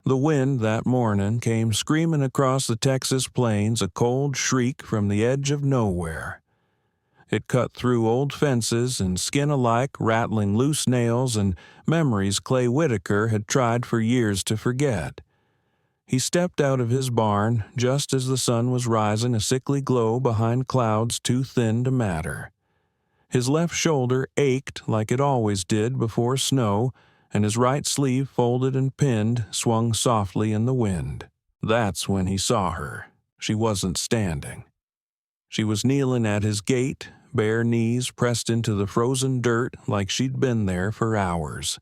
The wind that morning came screaming across the Texas plains, a cold shriek from the edge of nowhere. It cut through old fences and skin alike, rattling loose nails and memories Clay Whitaker had tried for years to forget. He stepped out of his barn just as the sun was rising, a sickly glow behind clouds too thin to matter. His left shoulder ached like it always did before snow, and his right sleeve, folded and pinned, swung softly in the wind. That's when he saw her. She wasn't standing. She was kneeling at his gate, bare knees pressed into the frozen dirt like she'd been there for hours.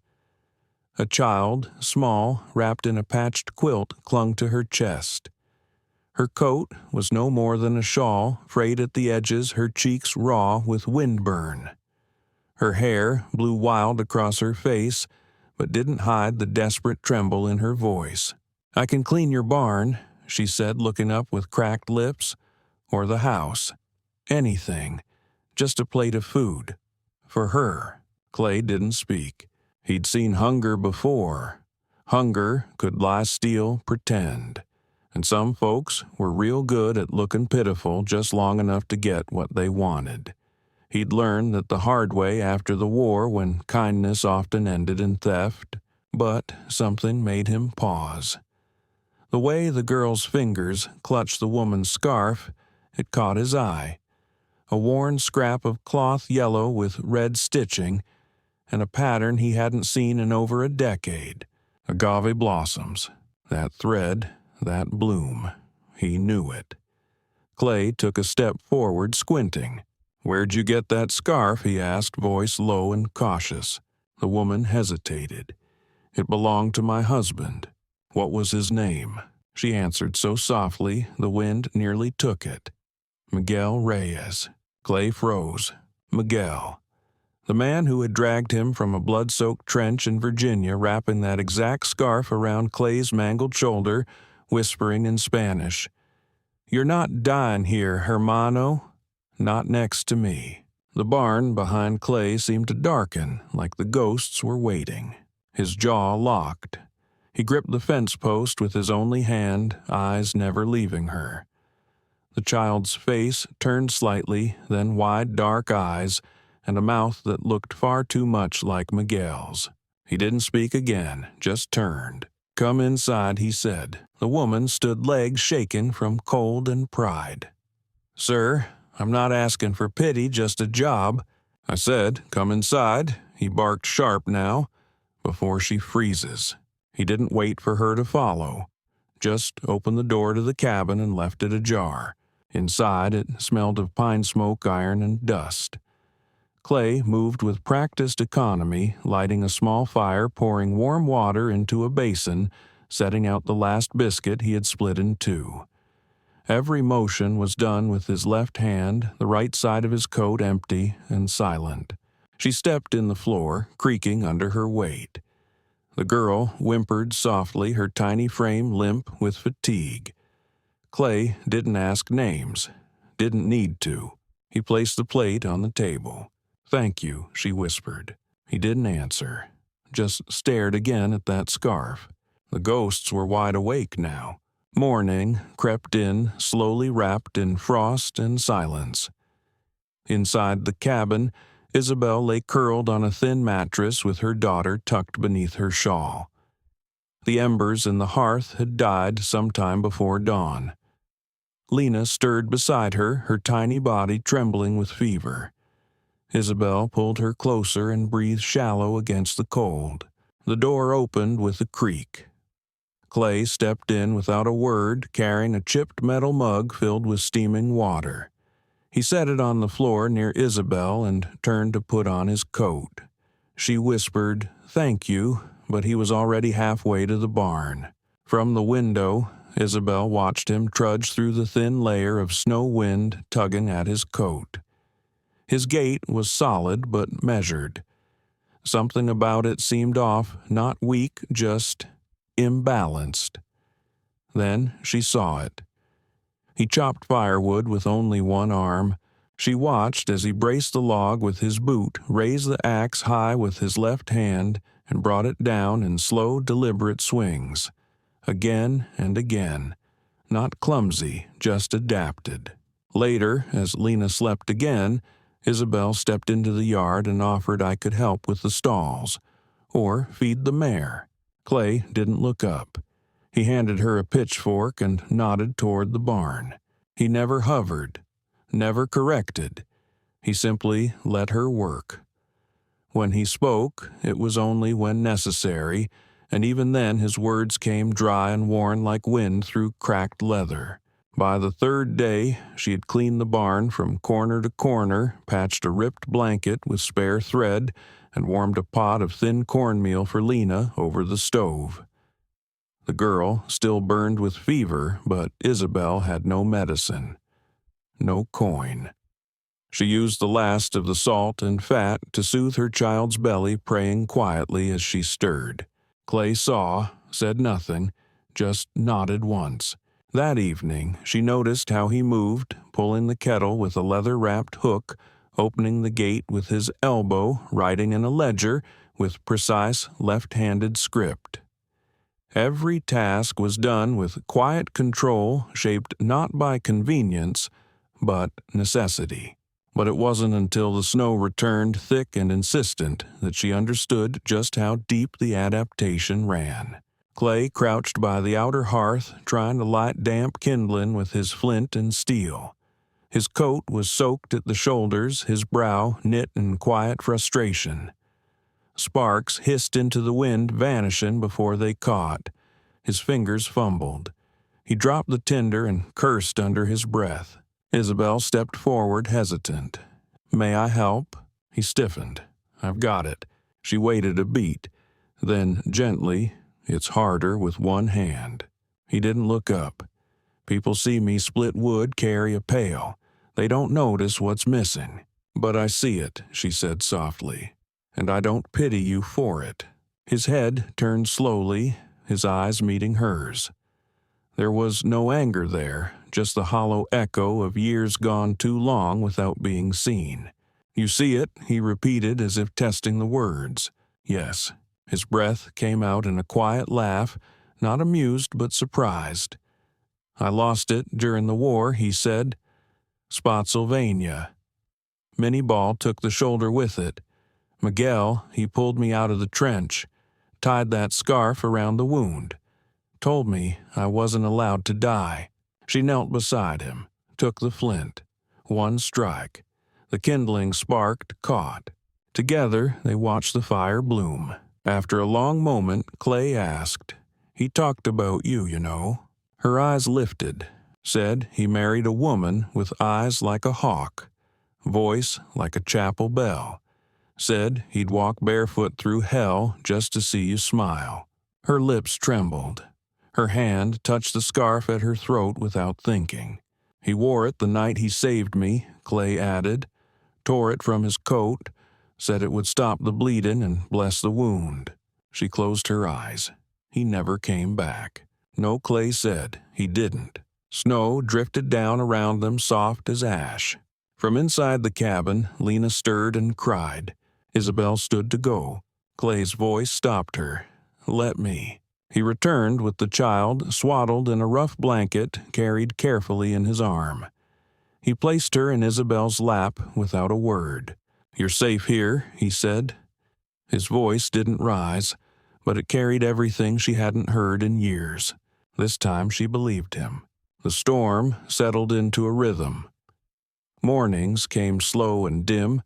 A child, small, wrapped in a patched quilt, clung to her chest. Her coat was no more than a shawl, frayed at the edges, her cheeks raw with windburn. Her hair blew wild across her face, but didn't hide the desperate tremble in her voice. "I can clean your barn," she said, looking up with cracked lips. "Or the house. Anything. Just a plate of food." For her. Clay didn't speak. He'd seen hunger before. Hunger could lie still, pretend. And some folks were real good at looking pitiful just long enough to get what they wanted. He'd learned that the hard way after the war, when kindness often ended in theft, but something made him pause. The way the girl's fingers clutched the woman's scarf, it caught his eye. A worn scrap of cloth yellow with red stitching, and a pattern he hadn't seen in over a decade. Agave blossoms. That thread, that bloom. He knew it. Clay took a step forward, squinting. "Where'd you get that scarf?" he asked, voice low and cautious. The woman hesitated. "It belonged to my husband." "What was his name?" She answered so softly the wind nearly took it. "Miguel Reyes." Clay froze. Miguel. The man who had dragged him from a blood-soaked trench in Virginia, wrapping that exact scarf around Clay's mangled shoulder, whispering in Spanish, "You're not dying here, hermano. Not next to me." The barn behind Clay seemed to darken, like the ghosts were waiting. His jaw locked. He gripped the fence post with his only hand, eyes never leaving her. The child's face turned slightly, then wide dark eyes, and a mouth that looked far too much like Miguel's. He didn't speak again, just turned. "Come inside," he said. The woman stood legs shaking from cold and pride. "Sir, I'm not asking for pity, just a job." "I said, come inside," he barked sharp now, before she freezes. He didn't wait for her to follow. Just opened the door to the cabin and left it ajar. Inside, it smelled of pine smoke, iron, and dust. Clay moved with practiced economy, lighting a small fire, pouring warm water into a basin, setting out the last biscuit he had split in two. Every motion was done with his left hand, the right side of his coat empty and silent. She stepped in the floor, creaking under her weight. The girl whimpered softly, her tiny frame limp with fatigue. Clay didn't ask names, didn't need to. He placed the plate on the table. "Thank you," she whispered. He didn't answer, just stared again at that scarf. The ghosts were wide awake now. Morning crept in, slowly wrapped in frost and silence. Inside the cabin, Isabel lay curled on a thin mattress with her daughter tucked beneath her shawl. The embers in the hearth had died some time before dawn. Lena stirred beside her, her tiny body trembling with fever. Isabel pulled her closer and breathed shallow against the cold. The door opened with a creak. Clay stepped in without a word, carrying a chipped metal mug filled with steaming water. He set it on the floor near Isabel and turned to put on his coat. She whispered, "Thank you," but he was already halfway to the barn. From the window, Isabel watched him trudge through the thin layer of snow wind tugging at his coat. His gait was solid but measured. Something about it seemed off, not weak, just imbalanced. Then she saw it. He chopped firewood with only one arm. She watched as he braced the log with his boot, raised the axe high with his left hand, and brought it down in slow, deliberate swings. again and again. Not clumsy, just adapted. Later, as Lena slept again, Isabel stepped into the yard and offered I could help with the stalls, or feed the mare. Clay didn't look up. He handed her a pitchfork and nodded toward the barn. He never hovered, never corrected. He simply let her work. When he spoke, it was only when necessary, and even then his words came dry and worn like wind through cracked leather. By the third day, she had cleaned the barn from corner to corner, patched a ripped blanket with spare thread, and warmed a pot of thin cornmeal for Lena over the stove. The girl still burned with fever, but Isabel had no medicine, no coin. She used the last of the salt and fat to soothe her child's belly, praying quietly as she stirred. Clay saw, said nothing, just nodded once. That evening, she noticed how he moved, pulling the kettle with a leather-wrapped hook, opening the gate with his elbow, writing in a ledger with precise left-handed script. Every task was done with quiet control shaped not by convenience, but necessity. But it wasn't until the snow returned thick and insistent that she understood just how deep the adaptation ran. Clay crouched by the outer hearth, trying to light damp kindling with his flint and steel. His coat was soaked at the shoulders, his brow knit in quiet frustration. Sparks hissed into the wind, vanishing before they caught. His fingers fumbled. He dropped the tinder and cursed under his breath. Isabel stepped forward, hesitant. "May I help?" He stiffened. "I've got it." She waited a beat. Then, gently, "It's harder with one hand." He didn't look up. "People see me split wood, carry a pail. They don't notice what's missing. But I see it," she said softly, "and I don't pity you for it." His head turned slowly, his eyes meeting hers. There was no anger there, just the hollow echo of years gone too long without being seen. "You see it," he repeated as if testing the words. "Yes." His breath came out in a quiet laugh, not amused but surprised. "I lost it during the war," he said. "Spotsylvania." Minnie Ball took the shoulder with it. "Miguel, he pulled me out of the trench, tied that scarf around the wound. Told me I wasn't allowed to die." She knelt beside him, took the flint. One strike. The kindling sparked, caught. Together they watched the fire bloom. After a long moment, Clay asked, "He talked about you, you know." Her eyes lifted. Said he married a woman with eyes like a hawk, voice like a chapel bell. Said he'd walk barefoot through hell just to see you smile. Her lips trembled. Her hand touched the scarf at her throat without thinking. "He wore it the night he saved me," Clay added. "Tore it from his coat, said it would stop the bleeding and bless the wound." She closed her eyes. "He never came back." No, Clay said, he didn't. Snow drifted down around them soft as ash. From inside the cabin, Lena stirred and cried. Isabel stood to go. Clay's voice stopped her. "Let me." He returned with the child swaddled in a rough blanket carried carefully in his arm. He placed her in Isabel's lap without a word. "You're safe here," he said. His voice didn't rise, but it carried everything she hadn't heard in years. This time she believed him. The storm settled into a rhythm. Mornings came slow and dim,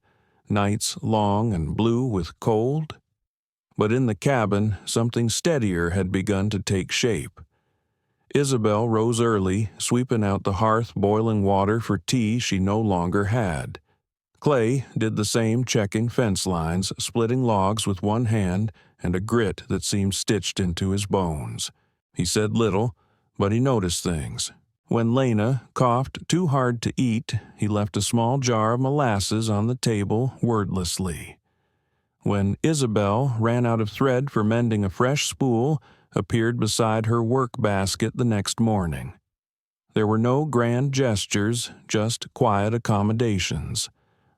nights long and blue with cold. But in the cabin, something steadier had begun to take shape. Isabel rose early, sweeping out the hearth boiling water for tea she no longer had. Clay did the same, checking fence lines, splitting logs with one hand and a grit that seemed stitched into his bones. He said little, but he noticed things. When Lena coughed too hard to eat, he left a small jar of molasses on the table wordlessly. When Isabel ran out of thread for mending, a fresh spool appeared beside her work basket the next morning. There were no grand gestures, just quiet accommodations.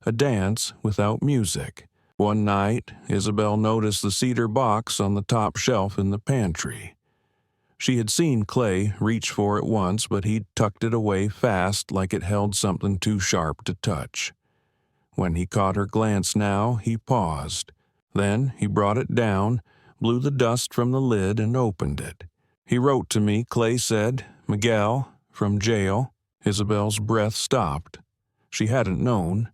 A dance without music. One night, Isabel noticed the cedar box on the top shelf in the pantry. She had seen Clay reach for it once, but he'd tucked it away fast like it held something too sharp to touch. When he caught her glance now, he paused. Then he brought it down, blew the dust from the lid, and opened it. "He wrote to me," Clay said. "Miguel, from jail." Isabel's breath stopped. She hadn't known,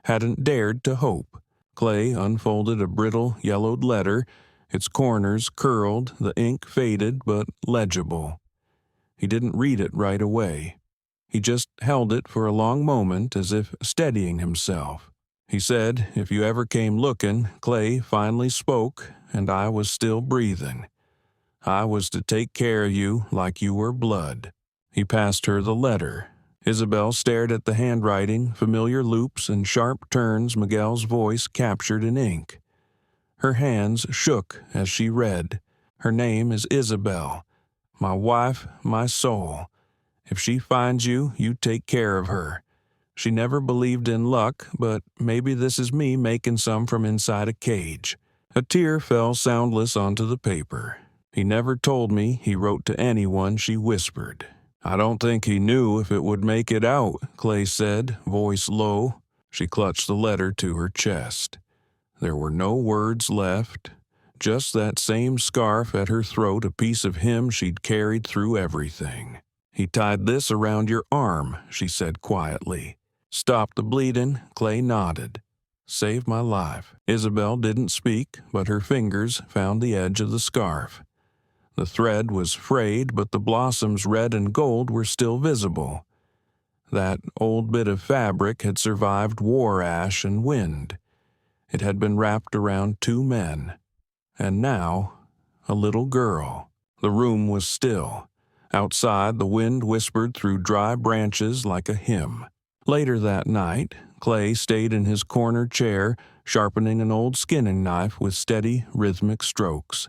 hadn't dared to hope. Clay unfolded a brittle, yellowed letter, its corners curled, the ink faded but legible. He didn't read it right away. He just held it for a long moment as if steadying himself. He said, "If you ever came looking," Clay finally spoke, "and I was still breathing. I was to take care of you like you were blood." He passed her the letter. Isabel stared at the handwriting, familiar loops and sharp turns Miguel's voice captured in ink. Her hands shook as she read. "Her name is Isabel. My wife, my soul. If she finds you, you take care of her. She never believed in luck, but maybe this is me making some from inside a cage." A tear fell soundless onto the paper. "He never told me," he wrote to anyone, she whispered. "I don't think he knew if it would make it out," Clay said, voice low. She clutched the letter to her chest. There were no words left, just that same scarf at her throat, a piece of him she'd carried through everything. "He tied this around your arm," she said quietly. "Stop the bleeding," Clay nodded. "Saved my life." Isabel didn't speak, but her fingers found the edge of the scarf. The thread was frayed, but the blossoms red and gold were still visible. That old bit of fabric had survived war ash and wind. It had been wrapped around two men. And now, a little girl. The room was still. Outside, the wind whispered through dry branches like a hymn. Later that night, Clay stayed in his corner chair, sharpening an old skinning knife with steady, rhythmic strokes.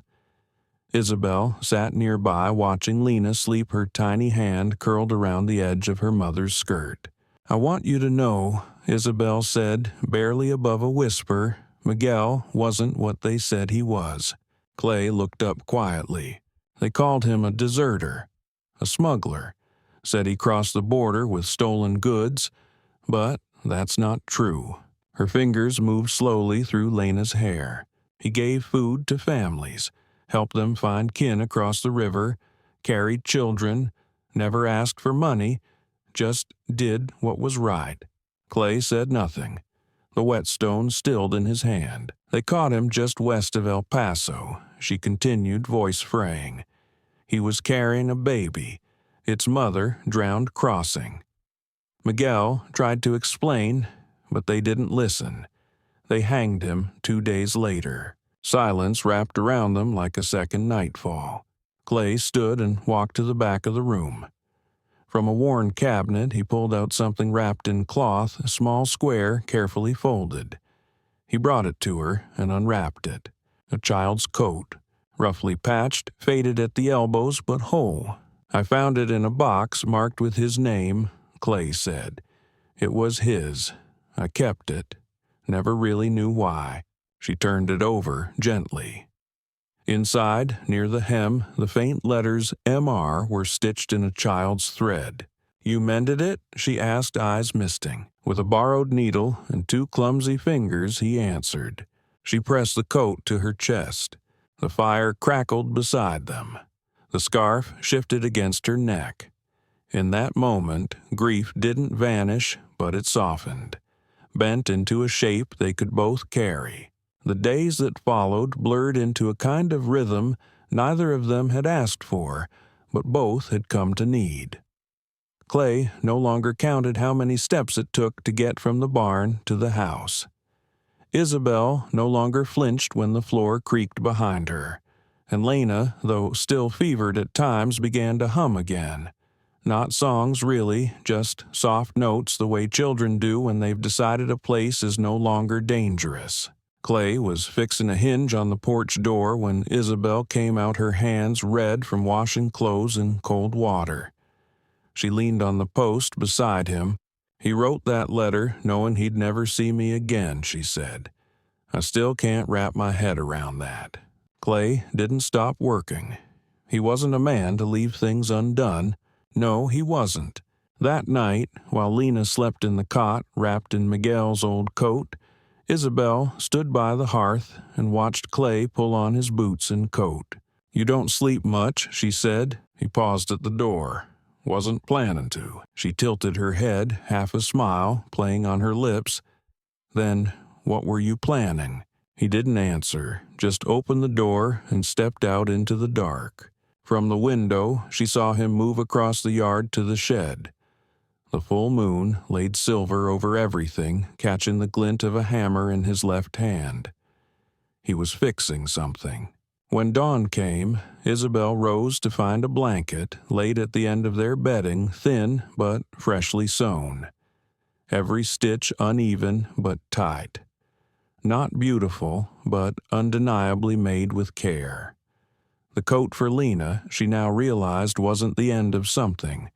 Isabel sat nearby watching Lena sleep, her tiny hand curled around the edge of her mother's skirt. "I want you to know," Isabel said, barely above a whisper, "Miguel wasn't what they said he was." Clay looked up quietly. "They called him a deserter, a smuggler, said he crossed the border with stolen goods, but that's not true." Her fingers moved slowly through Lena's hair. "He gave food to families, helped them find kin across the river, carried children, never asked for money, just did what was right." Clay said nothing. The whetstone stilled in his hand. "They caught him just west of El Paso," she continued, voice fraying. "He was carrying a baby. Its mother drowned crossing. Miguel tried to explain, but they didn't listen. They hanged him 2 days later." Silence wrapped around them like a second nightfall. Clay stood and walked to the back of the room. From a worn cabinet, he pulled out something wrapped in cloth, a small square carefully folded. He brought it to her and unwrapped it. A child's coat, roughly patched, faded at the elbows but whole. "I found it in a box marked with his name," Clay said. "It was his. I kept it. Never really knew why." She turned it over gently. Inside, near the hem, the faint letters MR were stitched in a child's thread. "You mended it?" she asked, eyes misting. With a borrowed needle and 2 clumsy fingers, he answered. She pressed the coat to her chest. The fire crackled beside them. The scarf shifted against her neck. In that moment, grief didn't vanish, but it softened, bent into a shape they could both carry. The days that followed blurred into a kind of rhythm neither of them had asked for, but both had come to need. Clay no longer counted how many steps it took to get from the barn to the house. Isabel no longer flinched when the floor creaked behind her, and Lena, though still fevered at times, began to hum again. Not songs, really, just soft notes the way children do when they've decided a place is no longer dangerous. Clay was fixing a hinge on the porch door when Isabel came out, her hands red from washing clothes in cold water. She leaned on the post beside him. "He wrote that letter knowing he'd never see me again," she said. "I still can't wrap my head around that." Clay didn't stop working. He wasn't a man to leave things undone. No, he wasn't. That night, while Lena slept in the cot wrapped in Miguel's old coat, Isabel stood by the hearth and watched Clay pull on his boots and coat. "You don't sleep much," she said. He paused at the door. "Wasn't planning to." She tilted her head, half a smile playing on her lips. "Then what were you planning?" He didn't answer, just opened the door and stepped out into the dark. From the window, she saw him move across the yard to the shed. The full moon laid silver over everything, catching the glint of a hammer in his left hand. He was fixing something. When dawn came, Isabel rose to find a blanket laid at the end of their bedding, thin but freshly sewn. Every stitch uneven but tight. Not beautiful, but undeniably made with care. The coat for Lena, she now realized, wasn't the end of something.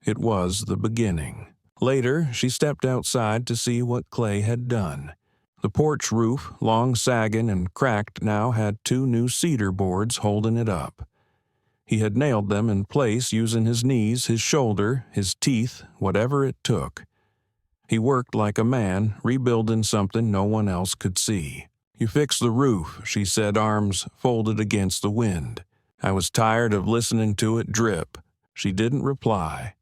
It was the beginning. Later, she stepped outside to see what Clay had done. The porch roof, long sagging and cracked, now had 2 new cedar boards holding it up. He had nailed them in place using his knees, his shoulder, his teeth, whatever it took. He worked like a man, rebuilding something no one else could see. "You fixed the roof," she said, arms folded against the wind. "I was tired of listening to it drip." She didn't reply.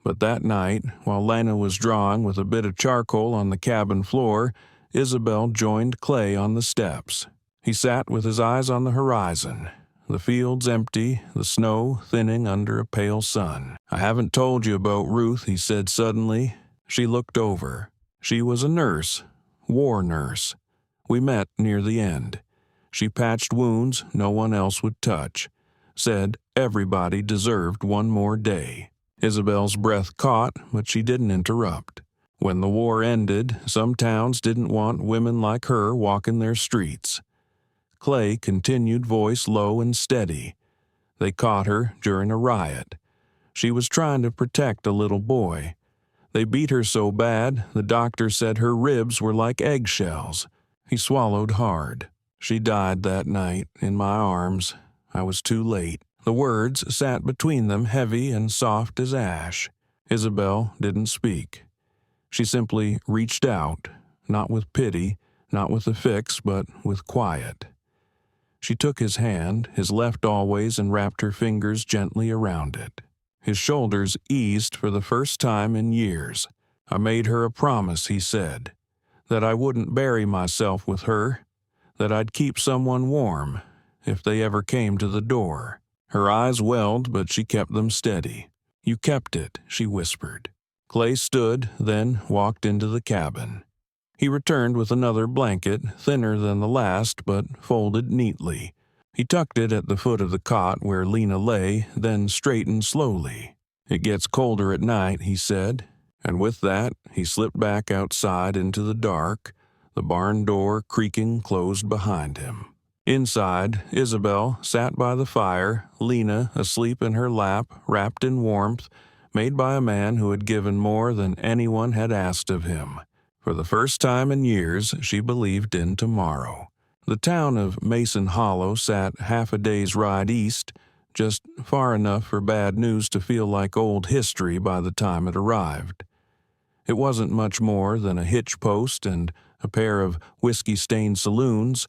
But that night, while Lena was drawing with a bit of charcoal on the cabin floor, Isabel joined Clay on the steps. He sat with his eyes on the horizon, the fields empty, the snow thinning under a pale sun. "I haven't told you about Ruth," he said suddenly. She looked over. She was a nurse, war nurse. We met near the end. She patched wounds no one else would touch. Said everybody deserved one more day. Isabel's breath caught, but she didn't interrupt. When the war ended, some towns didn't want women like her walking their streets. Clay continued, voice low and steady. They caught her during a riot. She was trying to protect a little boy. They beat her so bad, the doctor said her ribs were like eggshells. He swallowed hard. She died that night, in my arms. I was too late. The words sat between them, heavy and soft as ash. Isabel didn't speak. She simply reached out, not with pity, not with a fix, but with quiet. She took his hand, his left always, and wrapped her fingers gently around it. His shoulders eased for the first time in years. "I made her a promise," he said, "that I wouldn't bury myself with her, that I'd keep someone warm if they ever came to the door." Her eyes welled, but she kept them steady. "You kept it," she whispered. Clay stood, then walked into the cabin. He returned with another blanket, thinner than the last, but folded neatly. He tucked it at the foot of the cot where Lena lay, then straightened slowly. "It gets colder at night," he said, and with that he slipped back outside into the dark, the barn door creaking closed behind him. Inside, Isabel sat by the fire, Lena asleep in her lap, wrapped in warmth, made by a man who had given more than anyone had asked of him. For the first time in years, she believed in tomorrow. The town of Mason Hollow sat half a day's ride east, just far enough for bad news to feel like old history by the time it arrived. It wasn't much more than a hitch post and a pair of whiskey-stained saloons,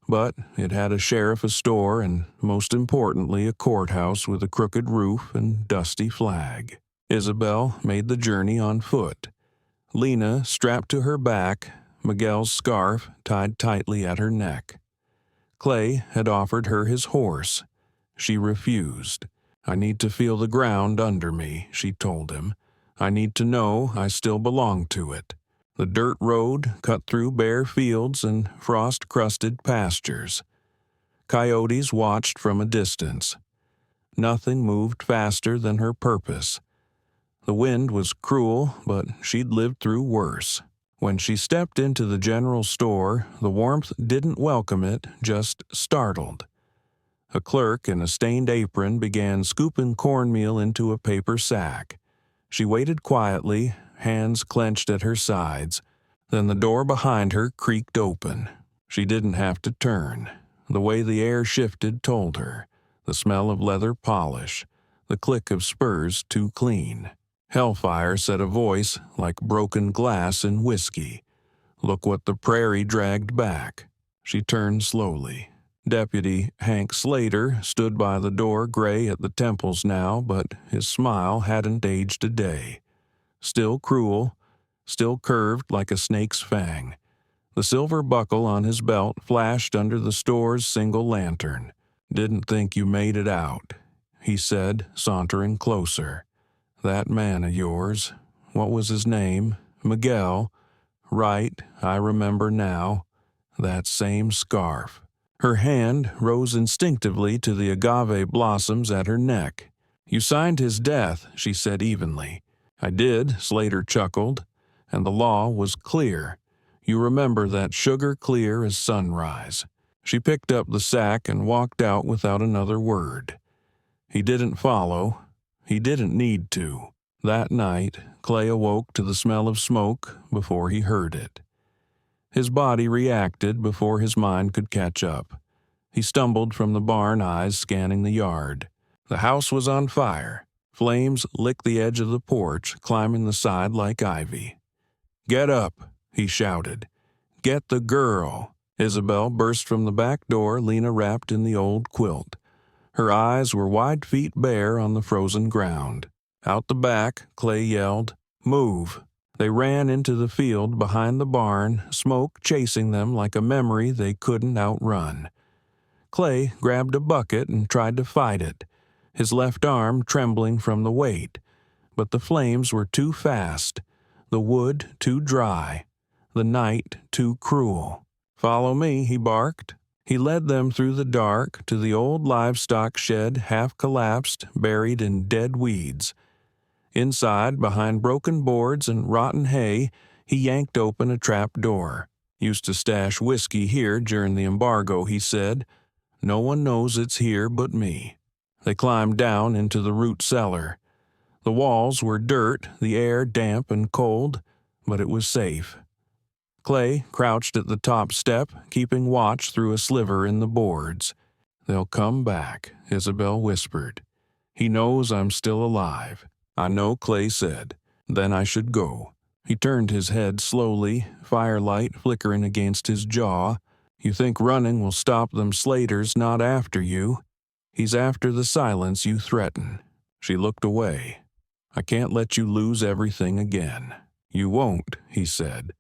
but it had a sheriff, a store, and, most importantly, a courthouse with a crooked roof and dusty flag. Isabel made the journey on foot. Lena strapped to her back, Miguel's scarf tied tightly at her neck. Clay had offered her his horse. She refused. "I need to feel the ground under me," she told him. "I need to know I still belong to it." The dirt road cut through bare fields and frost-crusted pastures. Coyotes watched from a distance. Nothing moved faster than her purpose. The wind was cruel, but she'd lived through worse. When she stepped into the general store, the warmth didn't welcome it, just startled. A clerk in a stained apron began scooping cornmeal into a paper sack. She waited quietly, hands clenched at her sides. Then the door behind her creaked open. She didn't have to turn. The way the air shifted told her. the smell of leather polish, the click of spurs too clean. Hellfire said a voice like broken glass in whiskey. Look what the prairie dragged back. She turned slowly. Deputy Hank Slater stood by the door, gray at the temples now, but his smile hadn't aged a day. Still cruel, still curved like a snake's fang. The silver buckle on his belt flashed under the store's single lantern. "Didn't think you made it out," he said, sauntering closer. "That man of yours, what was his name? Miguel. Right, I remember now. That same scarf." Her hand rose instinctively to the agave blossoms at her neck. "You signed his death," she said evenly. "I did," Slater chuckled, "and the law was clear. You remember that sugar clear as sunrise." She picked up the sack and walked out without another word. He didn't follow. He didn't need to. That night, Clay awoke to the smell of smoke before he heard it. His body reacted before his mind could catch up. He stumbled from the barn, eyes scanning the yard. The house was on fire. Flames licked the edge of the porch, climbing the side like ivy. "Get up," he shouted. "Get the girl." Isabel burst from the back door, Lena wrapped in the old quilt. Her eyes were wide feet bare on the frozen ground. Out the back, Clay yelled, "Move." They ran into the field behind the barn, smoke chasing them like a memory they couldn't outrun. Clay grabbed a bucket and tried to fight it, his left arm trembling from the weight. But the flames were too fast, the wood too dry, the night too cruel. "Follow me," he barked. He led them through the dark to the old livestock shed, half collapsed, buried in dead weeds. Inside, behind broken boards and rotten hay, he yanked open a trap door. "Used to stash whiskey here during the embargo," he said. "No one knows it's here but me." They climbed down into the root cellar. The walls were dirt, the air damp and cold, but it was safe. Clay crouched at the top step, keeping watch through a sliver in the boards. "They'll come back," Isabel whispered. "He knows I'm still alive." "I know," Clay said. "Then I should go." He turned his head slowly, firelight flickering against his jaw. "You think running will stop them Slaters not after you? He's after the silence you threaten." She looked away. "I can't let you lose everything again." "You won't," he said.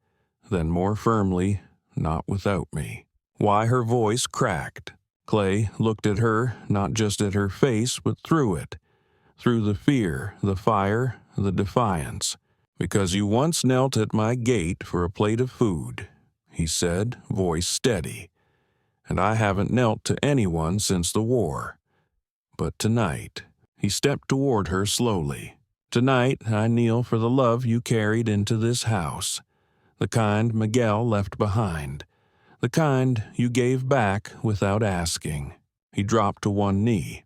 Then more firmly, "Not without me." Why her voice cracked. Clay looked at her, not just at her face, but through it. Through the fear, the fire, the defiance. "Because you once knelt at my gate for a plate of food," he said, voice steady. "And I haven't knelt to anyone since the war. But tonight," he stepped toward her slowly, "tonight I kneel for the love you carried into this house. The kind Miguel left behind. The kind you gave back without asking." He dropped to one knee.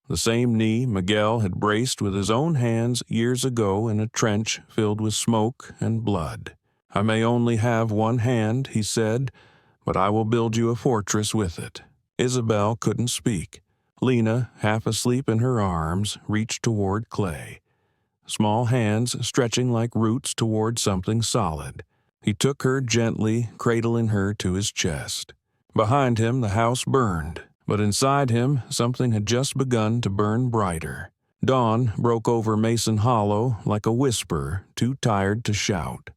The same knee Miguel had braced with his own hands years ago in a trench filled with smoke and blood. "I may only have one hand," he said, "but I will build you a fortress with it." Isabel couldn't speak. Lena, half asleep in her arms, reached toward Clay. Small hands stretching like roots toward something solid. He took her gently, cradling her to his chest. Behind him, the house burned. But inside him, something had just begun to burn brighter. Dawn broke over Mason Hollow like a whisper, too tired to shout.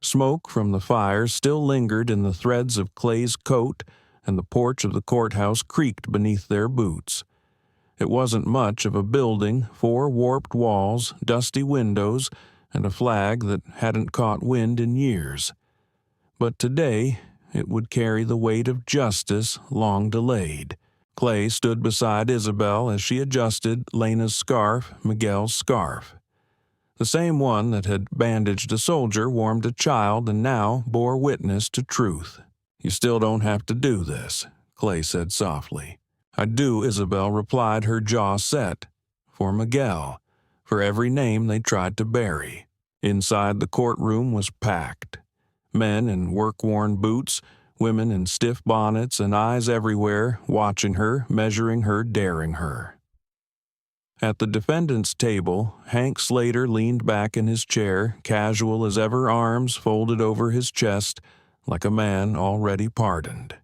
Smoke from the fire still lingered in the threads of Clay's coat, and the porch of the courthouse creaked beneath their boots. It wasn't much of a building, 4 warped walls, dusty windows, and a flag that hadn't caught wind in years. But today, it would carry the weight of justice long delayed. Clay stood beside Isabel as she adjusted Lena's scarf, Miguel's scarf. The same one that had bandaged a soldier warmed a child and now bore witness to truth. "You still don't have to do this," Clay said softly. "I do," Isabel replied, her jaw set. "For Miguel, for every name they tried to bury." Inside, the courtroom was packed. Men in work-worn boots, women in stiff bonnets and eyes everywhere, watching her, measuring her, daring her. At the defendant's table, Hank Slater leaned back in his chair, casual as ever, arms folded over his chest, like a man already pardoned.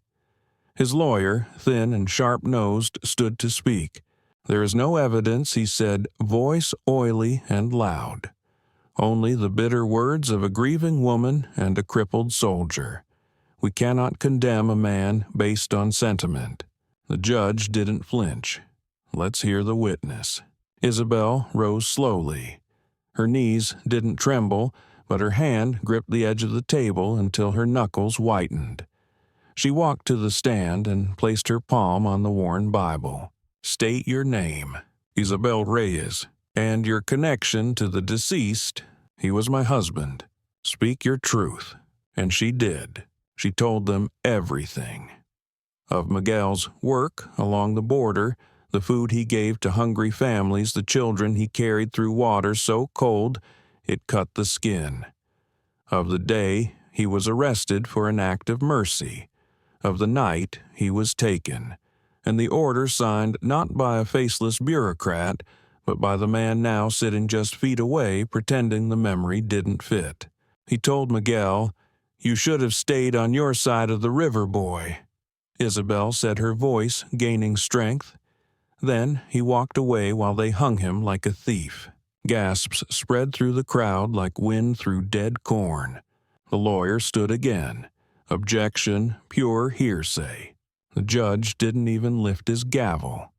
His lawyer, thin and sharp-nosed, stood to speak. "There is no evidence," he said, voice oily and loud. "Only the bitter words of a grieving woman and a crippled soldier. We cannot condemn a man based on sentiment." The judge didn't flinch. "Let's hear the witness." Isabel rose slowly. Her knees didn't tremble, but her hand gripped the edge of the table until her knuckles whitened. She walked to the stand and placed her palm on the worn Bible. "State your name." "Isabel Reyes." "And your connection to the deceased." "He was my husband." "Speak your truth." And she did. She told them everything. Of Miguel's work along the border, the food he gave to hungry families, the children he carried through water so cold it cut the skin. Of the day he was arrested for an act of mercy. Of the night he was taken, and the order signed not by a faceless bureaucrat, but by the man now sitting just feet away pretending the memory didn't fit. He told Miguel, "You should have stayed on your side of the river, boy." Isabel said, her voice gaining strength. Then he walked away while they hung him like a thief. Gasps spread through the crowd like wind through dead corn. The lawyer stood again. Objection, pure hearsay. The judge didn't even lift his gavel.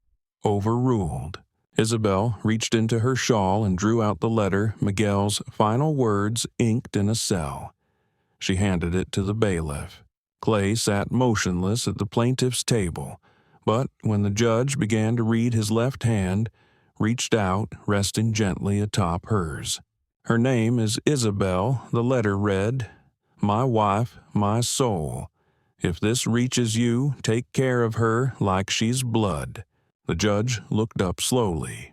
Overruled. Isabel reached into her shawl and drew out the letter, Miguel's final words inked in a cell. She handed it to the bailiff. Clay sat motionless at the plaintiff's table, but when the judge began to read, his left hand reached out, resting gently atop hers. "Her name is Isabel," the letter read. "My wife, my soul. If this reaches you, take care of her like she's blood." The judge looked up slowly.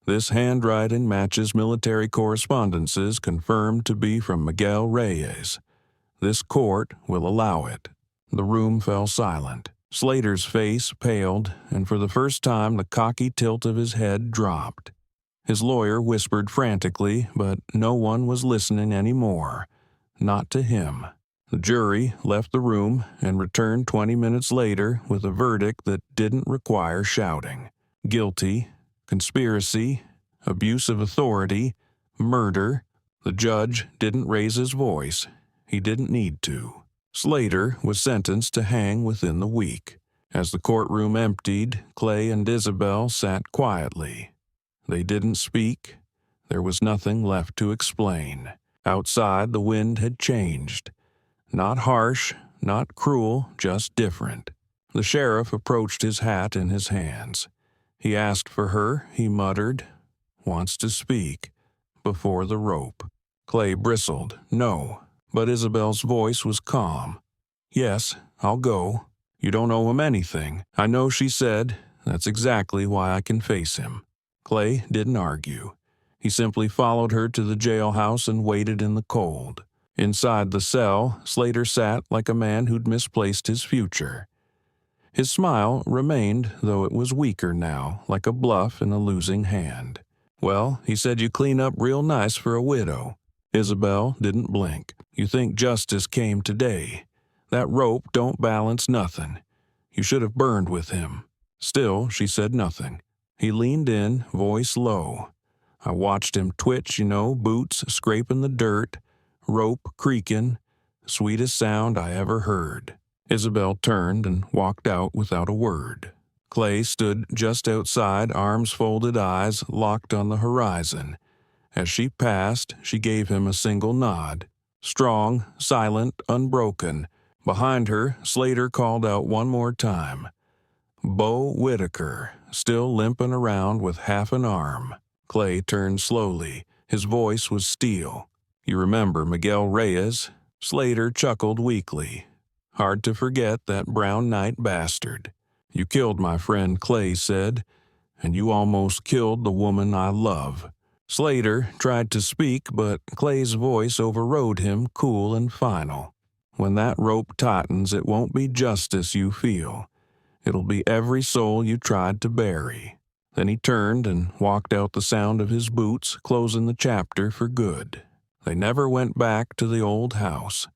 "This handwriting matches military correspondences confirmed to be from Miguel Reyes. This court will allow it." The room fell silent. Slater's face paled, and for the first time the cocky tilt of his head dropped. His lawyer whispered frantically, but no one was listening anymore. Not to him. The jury left the room and returned 20 minutes later with a verdict that didn't require shouting. Guilty, conspiracy, abuse of authority, murder. The judge didn't raise his voice. He didn't need to. Slater was sentenced to hang within the week. As the courtroom emptied, Clay and Isabel sat quietly. They didn't speak. There was nothing left to explain. Outside, the wind had changed. Not harsh, not cruel, just different. The sheriff approached, his hat in his hands. He asked for her, he muttered. "Wants to speak." Before the rope. Clay bristled. "No." But Isabel's voice was calm. "Yes, I'll go. You don't owe him anything." "I know," she said. "That's exactly why I can face him." Clay didn't argue. He simply followed her to the jailhouse and waited in the cold. Inside the cell, Slater sat like a man who'd misplaced his future. His smile remained, though it was weaker now, like a bluff in a losing hand. "Well, he said you clean up real nice for a widow." Isabel didn't blink. "You think justice came today. That rope don't balance nothing. You should have burned with him." Still, she said nothing. He leaned in, voice low. "I watched him twitch, boots scraping the dirt, rope creaking, sweetest sound I ever heard." Isabel turned and walked out without a word. Clay stood just outside, arms folded, eyes locked on the horizon. As she passed, she gave him a single nod. Strong, silent, unbroken. Behind her, Slater called out one more time. "Bo Whitaker," still limping around with half an arm. Clay turned slowly. His voice was steel. "You remember Miguel Reyes?" Slater chuckled weakly. "Hard to forget that brown night bastard. You killed my friend," Clay said, "and you almost killed the woman I love." Slater tried to speak, but Clay's voice overrode him, cool and final. when that rope tightens, it won't be justice you feel. It'll be every soul you tried to bury." Then he turned and walked out, the sound of his boots closing the chapter for good. They never went back to the old house.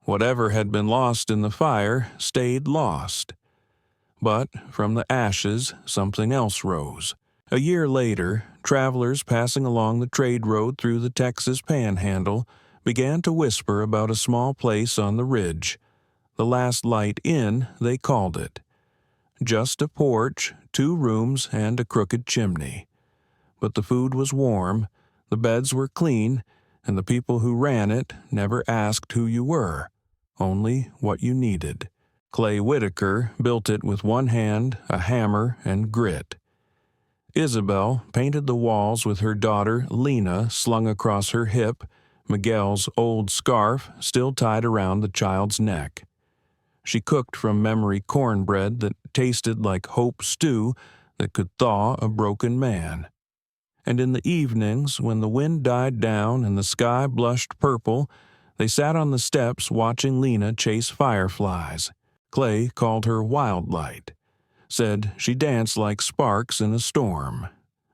Whatever had been lost in the fire stayed lost. But from the ashes, something else rose. A year later, travelers passing along the trade road through the Texas Panhandle began to whisper about a small place on the ridge. The Last Light Inn, they called it. Just a porch, 2 rooms, and a crooked chimney. But the food was warm, the beds were clean, and the people who ran it never asked who you were, only what you needed. Clay Whitaker built it with one hand, a hammer, and grit. Isabel painted the walls with her daughter Lena slung across her hip, Miguel's old scarf still tied around the child's neck. She cooked from memory cornbread that tasted like hope stew that could thaw a broken man. And in the evenings, when the wind died down and the sky blushed purple, they sat on the steps watching Lena chase fireflies. Clay called her Wildlight, said she danced like sparks in a storm.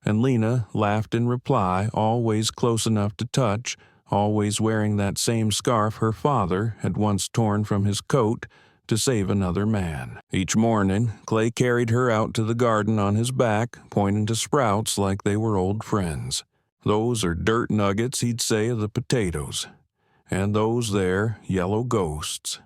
And Lena laughed in reply, always close enough to touch, always wearing that same scarf her father had once torn from his coat to save another man. Each morning, Clay carried her out to the garden on his back, pointing to sprouts like they were old friends. "Those are dirt nuggets," he'd say of the potatoes, "and those there, yellow ghosts."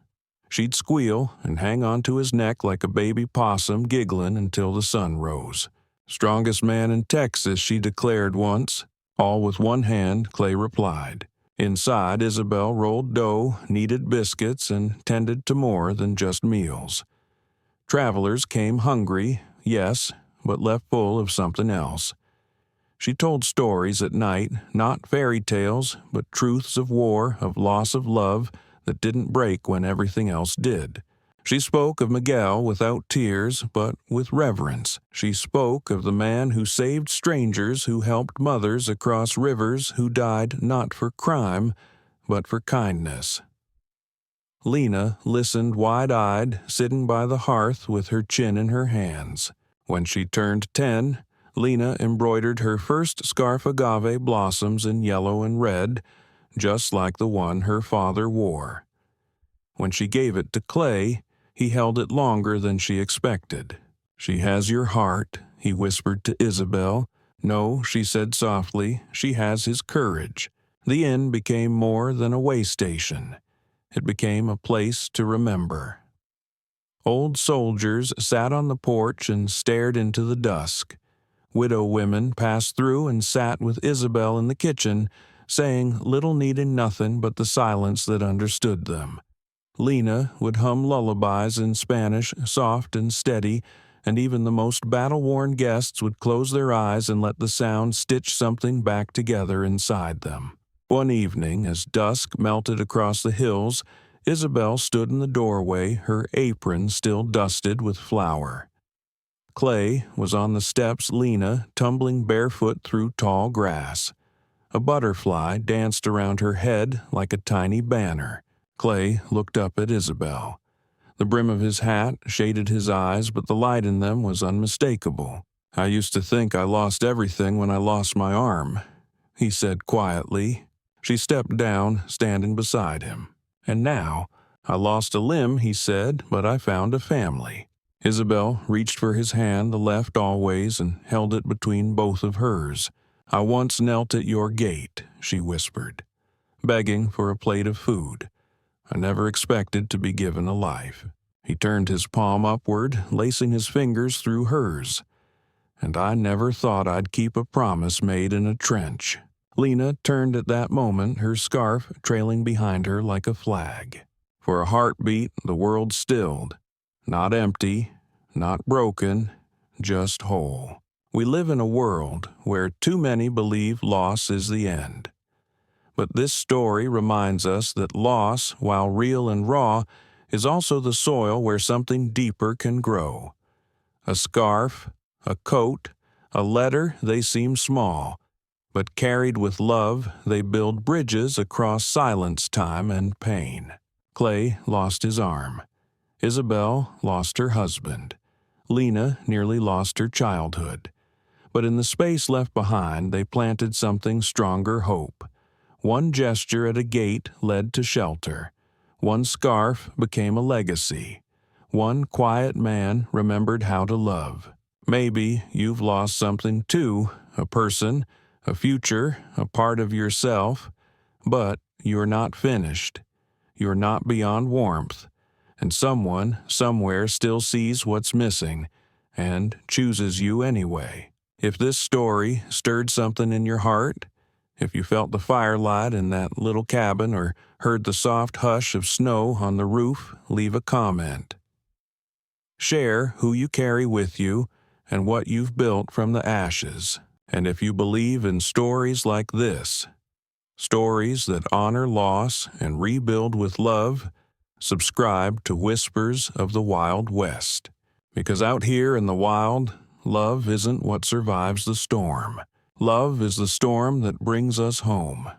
She'd squeal and hang onto his neck like a baby possum, giggling until the sun rose. "Strongest man in Texas," she declared once. "All with one hand," Clay replied. Inside, Isabel rolled dough, kneaded biscuits, and tended to more than just meals. Travelers came hungry, yes, but left full of something else. She told stories at night, not fairy tales, but truths of war, of loss of love, that didn't break when everything else did. She spoke of Miguel without tears, but with reverence. She spoke of the man who saved strangers, who helped mothers across rivers, who died not for crime, but for kindness. Lena listened wide-eyed, sitting by the hearth with her chin in her hands. When she turned 10, Lena embroidered her first scarf agave blossoms in yellow and red, just like the one her father wore. When she gave it to Clay, he held it longer than she expected. "She has your heart," he whispered to Isabel. "No," she said softly, "she has his courage." The inn became more than a way station. It became a place to remember. Old soldiers sat on the porch and stared into the dusk. Widow women passed through and sat with Isabel in the kitchen, saying little needing nothing but the silence that understood them. Lena would hum lullabies in Spanish, soft and steady, and even the most battle-worn guests would close their eyes and let the sound stitch something back together inside them. One evening, as dusk melted across the hills, Isabel stood in the doorway, her apron still dusted with flour. Clay was on the steps, Lena tumbling barefoot through tall grass. A butterfly danced around her head like a tiny banner. Clay looked up at Isabel. The brim of his hat shaded his eyes, but the light in them was unmistakable. "I used to think I lost everything when I lost my arm," he said quietly. She stepped down, standing beside him. "And now, I lost a limb," he said, "but I found a family." Isabel reached for his hand, the left always, and held it between both of hers. "I once knelt at your gate," she whispered, "begging for a plate of food. I never expected to be given a life." He turned his palm upward, lacing his fingers through hers. "And I never thought I'd keep a promise made in a trench." Lena turned at that moment, her scarf trailing behind her like a flag. For a heartbeat, the world stilled. Not empty, not broken, just whole. We live in a world where too many believe loss is the end. But this story reminds us that loss, while real and raw, is also the soil where something deeper can grow. A scarf, a coat, a letter, they seem small, but carried with love, they build bridges across silence, time, and pain. Clay lost his arm. Isabel lost her husband. Lena nearly lost her childhood. But in the space left behind, they planted something stronger hope. One gesture at a gate led to shelter. One scarf became a legacy. One quiet man remembered how to love. Maybe you've lost something too, a person, a future, a part of yourself, but you're not finished. You're not beyond warmth, and someone, somewhere still sees what's missing and chooses you anyway. If this story stirred something in your heart, if you felt the firelight in that little cabin or heard the soft hush of snow on the roof, leave a comment. Share who you carry with you and what you've built from the ashes. And if you believe in stories like this, stories that honor loss and rebuild with love, subscribe to Whispers of the Wild West. Because out here in the wild, love isn't what survives the storm. Love is the storm that brings us home.